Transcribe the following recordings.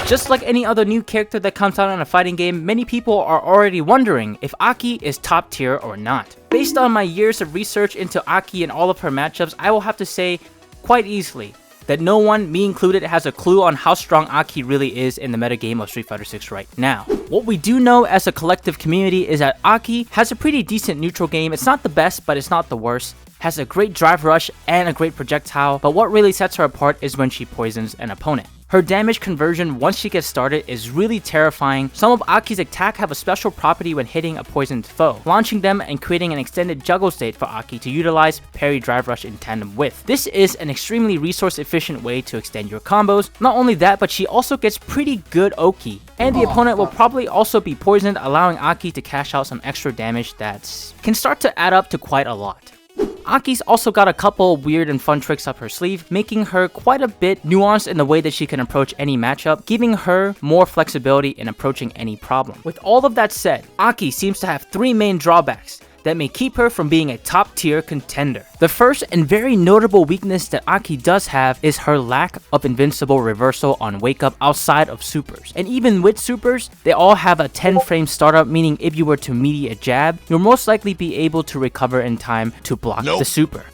Just like any other new character that comes out in a fighting game, many people are already wondering if Aki is top tier or not. Based on my years of research into Aki and all of her matchups, I will have to say quite easily that no one, me included, has a clue on how strong Aki really is in the metagame of Street Fighter 6 right now. What we do know as a collective community is that Aki has a pretty decent neutral game. It's not the best, but it's not the worst. Has a great drive rush and a great projectile, but what really sets her apart is when she poisons an opponent. Her damage conversion once she gets started is really terrifying. Some of Aki's attack have a special property when hitting a poisoned foe, launching them and creating an extended juggle state for Aki to utilize parry drive rush in tandem with. This is an extremely resource efficient way to extend your combos. Not only that, but she also gets pretty good Oki, and the opponent will probably also be poisoned, allowing Aki to cash out some extra damage that can start to add up to quite a lot. Aki's also got a couple weird and fun tricks up her sleeve, making her quite a bit nuanced in the way that she can approach any matchup, giving her more flexibility in approaching any problem. With all of that said, Aki seems to have three main drawbacks that may keep her from being a top tier contender. The first and very notable weakness that Aki does have is her lack of invincible reversal on wake up outside of supers. And even with supers, they all have a 10 frame startup, meaning if you were to melee a jab, you'll most likely be able to recover in time to block the super.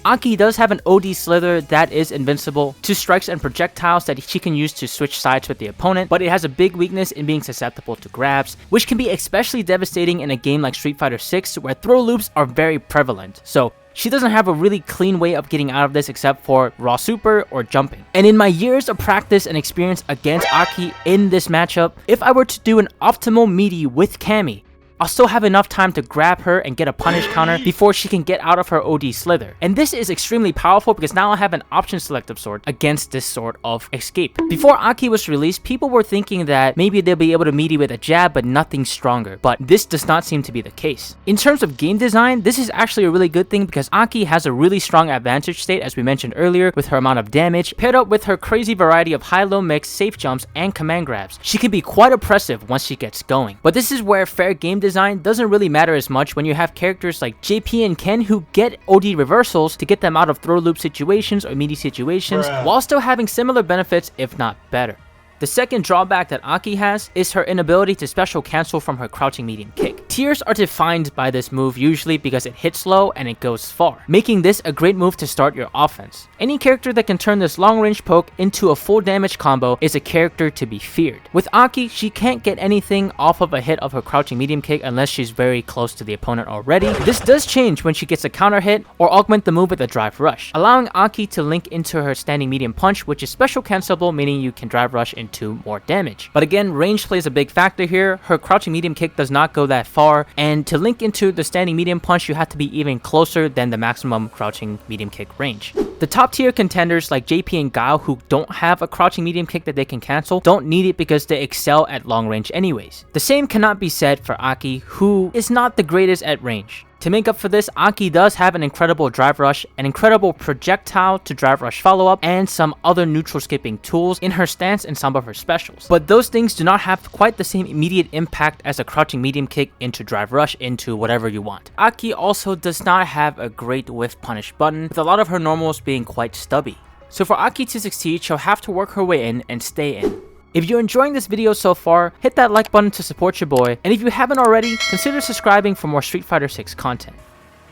Aki does have an OD slither that is invincible to strikes and projectiles that she can use to switch sides with the opponent, but it has a big weakness in being susceptible to grabs, which can be especially devastating in a game like Street Fighter 6 where throw loops are very prevalent. So she doesn't have a really clean way of getting out of this except for raw super or jumping. And in my years of practice and experience against Aki in this matchup, if I were to do an optimal melee with Cammy, I'll still have enough time to grab her and get a punish counter before she can get out of her OD slither. And this is extremely powerful because now I have an option selective sword against this sort of escape. Before Aki was released, people were thinking that maybe they'll be able to melee with a jab but nothing stronger, but this does not seem to be the case. In terms of game design, this is actually a really good thing because Aki has a really strong advantage state, as we mentioned earlier, with her amount of damage, paired up with her crazy variety of high-low mix, safe jumps, and command grabs. She can be quite oppressive once she gets going. But this is where fair game design doesn't really matter as much when you have characters like JP and Ken who get OD reversals to get them out of throw loop situations or melee situations while still having similar benefits, if not better. The second drawback that Aki has is her inability to special cancel from her crouching medium kick. Tiers are defined by this move usually because it hits low and it goes far, making this a great move to start your offense. Any character that can turn this long range poke into a full damage combo is a character to be feared. With Aki, she can't get anything off of a hit of her crouching medium kick unless she's very close to the opponent already. This does change when she gets a counter hit or augment the move with a drive rush, allowing Aki to link into her standing medium punch, which is special cancelable, meaning you can drive rush into more damage. But again, range plays a big factor here. Her crouching medium kick does not go that far, and to link into the standing medium punch, you have to be even closer than the maximum crouching medium kick range. The top tier contenders like JP and Gao who don't have a crouching medium kick that they can cancel don't need it because they excel at long range anyways. The same cannot be said for Aki, who is not the greatest at range. To make up for this, Aki does have an incredible drive rush, an incredible projectile to drive rush follow-up, and some other neutral skipping tools in her stance and some of her specials. But those things do not have quite the same immediate impact as a crouching medium kick into drive rush into whatever you want. Aki also does not have a great whiff punish button, with a lot of her normals being quite stubby. So for Aki to succeed, she'll have to work her way in and stay in. If you're enjoying this video so far, hit that like button to support your boy, and if you haven't already, consider subscribing for more Street Fighter 6 content.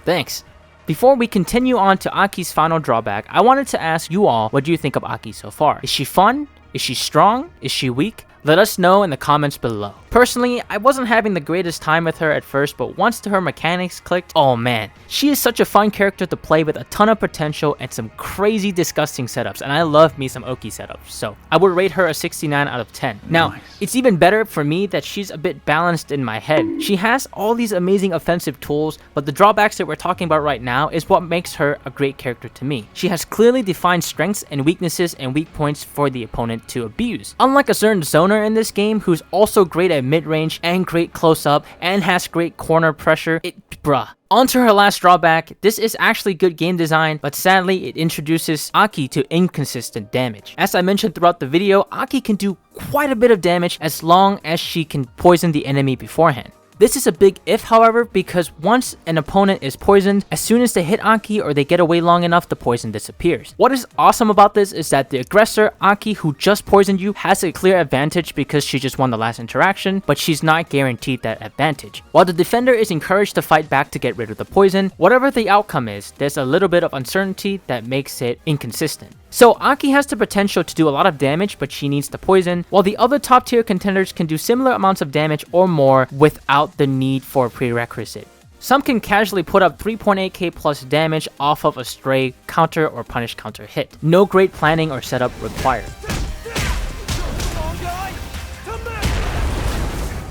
Thanks! Before we continue on to Aki's final drawback, I wanted to ask you all, what do you think of Aki so far? Is she fun? Is she strong? Is she weak? Let us know in the comments below. Personally, I wasn't having the greatest time with her at first, but once her mechanics clicked, oh man, she is such a fun character to play with a ton of potential and some crazy disgusting setups, and I love me some Oki setups, so I would rate her a 69 out of 10. Now, it's even better for me that she's a bit balanced in my head. She has all these amazing offensive tools, but the drawbacks that we're talking about right now is what makes her a great character to me. She has clearly defined strengths and weaknesses and weak points for the opponent to abuse. Unlike a certain zoner in this game who's also great at mid-range and great close-up and has great corner pressure, On to her last drawback. This is actually good game design, but sadly it introduces Aki to inconsistent damage. As I mentioned throughout the video, Aki can do quite a bit of damage as long as she can poison the enemy beforehand. This is a big if, however, because once an opponent is poisoned, as soon as they hit Aki or they get away long enough, the poison disappears. What is awesome about this is that the aggressor, Aki, who just poisoned you, has a clear advantage because she just won the last interaction, but she's not guaranteed that advantage. While the defender is encouraged to fight back to get rid of the poison, whatever the outcome is, there's a little bit of uncertainty that makes it inconsistent. So Aki has the potential to do a lot of damage, but she needs the poison, while the other top tier contenders can do similar amounts of damage or more without the need for a prerequisite. Some can casually put up 3.8k plus damage off of a stray counter or punish counter hit. No great planning or setup required.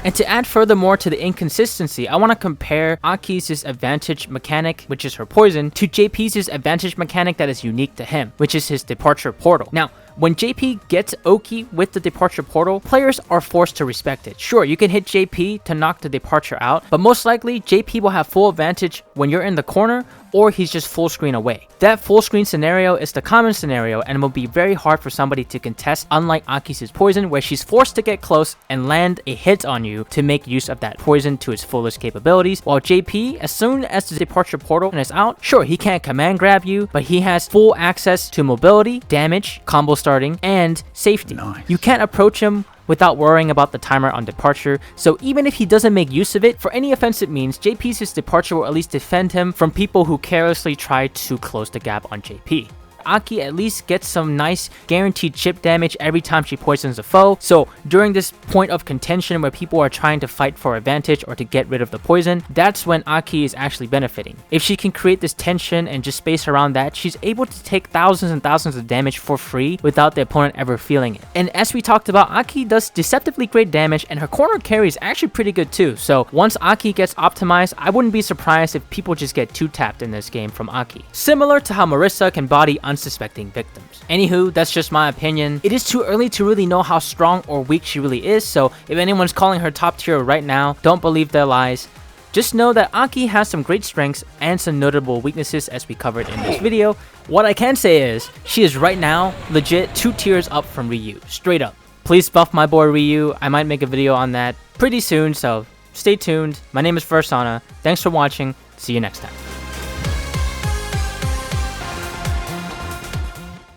And to add furthermore to the inconsistency, I want to compare Aki's advantage mechanic, which is her poison, to JP's advantage mechanic that is unique to him, which is his departure portal. Now, when JP gets Oki with the departure portal, players are forced to respect it. Sure, you can hit JP to knock the departure out, but most likely JP will have full advantage when you're in the corner or he's just full screen away. That full screen scenario is the common scenario and will be very hard for somebody to contest, unlike Aki's poison, where she's forced to get close and land a hit on you to make use of that poison to its fullest capabilities. While JP, as soon as the departure portal is out, sure, he can't command grab you, but he has full access to mobility, damage, combo starting, and safety. Nice. You can't approach him without worrying about the timer on departure, so even if he doesn't make use of it, for any offensive means, JP's departure will at least defend him from people who carelessly try to close the gap on JP. Aki at least gets some nice guaranteed chip damage every time she poisons a foe, so during this point of contention where people are trying to fight for advantage or to get rid of the poison, that's when Aki is actually benefiting. If she can create this tension and just space around that, she's able to take thousands and thousands of damage for free without the opponent ever feeling it. And as we talked about, Aki does deceptively great damage and her corner carry is actually pretty good too, so once Aki gets optimized, I wouldn't be surprised if people just get 2-tapped in this game from Aki. Similar to how Marissa can body unsuspecting victims. Anywho, that's just my opinion. It is too early to really know how strong or weak she really is, so if anyone's calling her top tier right now, don't believe their lies. Just know that Aki has some great strengths and some notable weaknesses as we covered in this video. What I can say is, she is right now legit 2 tiers up from Ryu, straight up. Please buff my boy Ryu, I might make a video on that pretty soon, so stay tuned. My name is Varsona, thanks for watching, see you next time.